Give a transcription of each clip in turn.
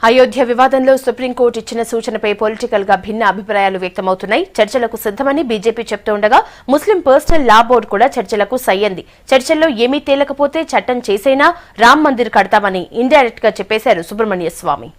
అయోధ్య వివాదంలో సుప్రీంకోర్టు ఇచ్చిన సూచనపై పొలిటికల్ గా భిన్న అభిప్రాయాలు వ్యక్తమవుతున్నాయి. చర్చలకు సిద్దమని బీజేపీ చెప్తుండగా ముస్లిం పర్సనల్ లా బోర్డు కూడా చర్చలకు సయ్యంది. చర్చల్లో ఏమీ తేలకపోతే చట్టం చేసైనా రామ్ మందిర్ కడతామని ఇండైరెక్ట్ గా చెప్పేశారు సుబ్రహ్మణ్య స్వామి.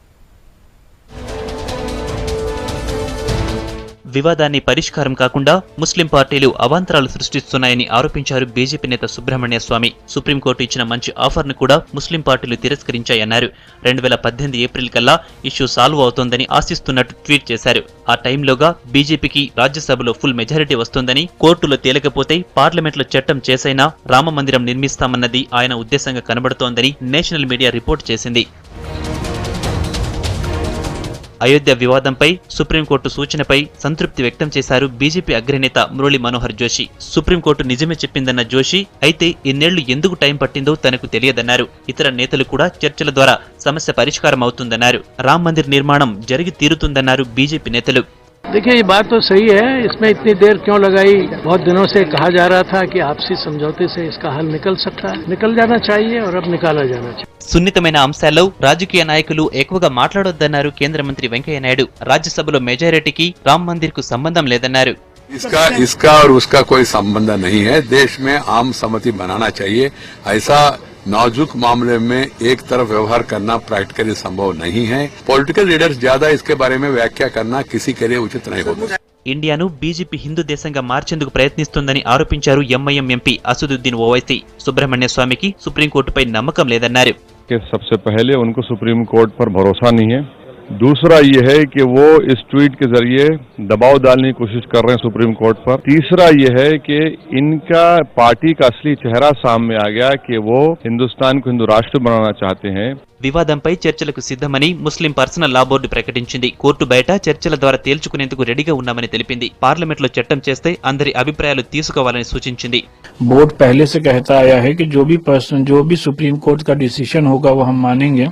వివాదాన్ని పరిష్కారం కాకుండా ముస్లిం పార్టీలు అవాంతరాలు సృష్టిస్తున్నాయని ఆరోపించారు బీజేపీ నేత సుబ్రహ్మణ్య స్వామి. సుప్రీంకోర్టు ఇచ్చిన మంచి ఆఫర్ను కూడా ముస్లిం పార్టీలు తిరస్కరించాయన్నారు. 2018 ఏప్రిల్ కల్లా ఇష్యూ సాల్వ్ అవుతోందని ఆశిస్తున్నట్టు ట్వీట్ చేశారు. ఆ టైంలోగా బీజేపీకి రాజ్యసభలో ఫుల్ మెజారిటీ వస్తోందని, కోర్టులో తేలకపోతే పార్లమెంట్లో చట్టం చేసైనా రామ మందిరం నిర్మిస్తామన్నది ఆయన ఉద్దేశంగా కనబడుతోందని నేషనల్ మీడియా రిపోర్ట్ చేసింది. అయోధ్య వివాదంపై సుప్రీంకోర్టు సూచనపై సంతృప్తి వ్యక్తం చేశారు బీజేపీ అగ్రనేత మురళీ మనోహర్ జోషి. సుప్రీంకోర్టు నిజమే చెప్పిందన్న జోషి, అయితే ఇన్నేళ్లు ఎందుకు టైం పట్టిందో తనకు తెలియదన్నారు. ఇతర నేతలు కూడా చర్చల ద్వారా సమస్య పరిష్కారం అవుతుందన్నారు. రామ్ మందిర్ నిర్మాణం జరిగి తీరుతుందన్నారు బీజేపీ నేతలు. देखिए, ये बात तो सही है, इसमें इतनी देर क्यों लगाई? बहुत दिनों से कहा जा रहा था कि आपसी समझौते से इसका हल निकल सकता है, निकल जाना चाहिए और अब निकाला जाना चाहिए. సున్నితమైన అంశాల్లో రాజకీయ నాయకులు ఎక్కువగా మాట్లాడొద్దన్నారు కేంద్ర మంత్రి వెంకయ్య నాయుడు. రాజ్యసభలో మెజారిటీకి రామ్ మందిర్ కు సంబంధం లేదన్నారు. इसका और उसका कोई संबंध नहीं है. देश में आम सहमति बनाना चाहिए. ऐसा नाजुक मामले में एक तरफ व्यवहार करना प्रैक्टिकली संभव नहीं है. पॉलिटिकल लीडर्स ज्यादा इसके बारे में व्याख्या करना किसी के लिए उचित नहीं होगा. ఇండియాను బీజేపీ హిందూ దేశంగా మార్చేందుకు ప్రయత్నిస్తోందని ఆరోపించారు ఎంఐఎం ఎంపీ అసదుద్దీన్ ఓవైసీ. సుబ్రహ్మణ్య స్వామికి సుప్రీంకోర్టుపై నమ్మకం లేదన్నారు. सबसे पहले उनको सुप्रीम कोर्ट पर भरोसा नहीं है. दूसरा ये है कि वो इस ट्वीट के जरिए दबाव डालने की कोशिश कर रहे हैं सुप्रीम कोर्ट पर. तीसरा ये है कि इनका पार्टी का असली चेहरा सामने आ गया कि वो हिंदुस्तान को हिंदू राष्ट्र बनाना चाहते हैं. వివాదంపై చర్చలకు సిద్ధమని ముస్లిం పర్సనల్ లా బోర్డు ప్రకటించింది. కోర్టు బయట చర్చల ద్వారా తేల్చుకునేందుకు రెడీగా ఉన్నామని తెలిపింది. పార్లమెంట్లో చట్టం చేస్తే అందరి అభిప్రాయాలు తీసుకోవాలని సూచించింది. बोर्ड पहले से कहता आया है कि जो भी सुप्रीम कोर्ट का डिसीजन होगा वो हम मानेंगे,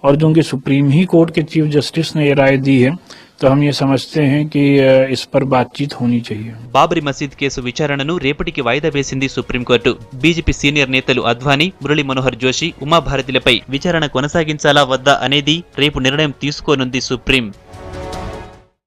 और जो उनके सुप्रीम ही कोर्ट के चीफ जस्टिस ने ये राय दी है तो हम ये समझते हैं कि इस पर बातचीत होनी चाहिए. బాబ్రీ మసీద్ కేసు విచారణను రేపటికి వాయిదా వేసింది సుప్రీంకోర్టు. బీజేపీ సీనియర్ నేతలు అద్వానీ, మురళీ మనోహర్ జోషి, ఉమాభారతిలపై విచారణ కొనసాగించాలా వద్దా అనేది రేపు నిర్ణయం తీసుకోనుంది సుప్రీం.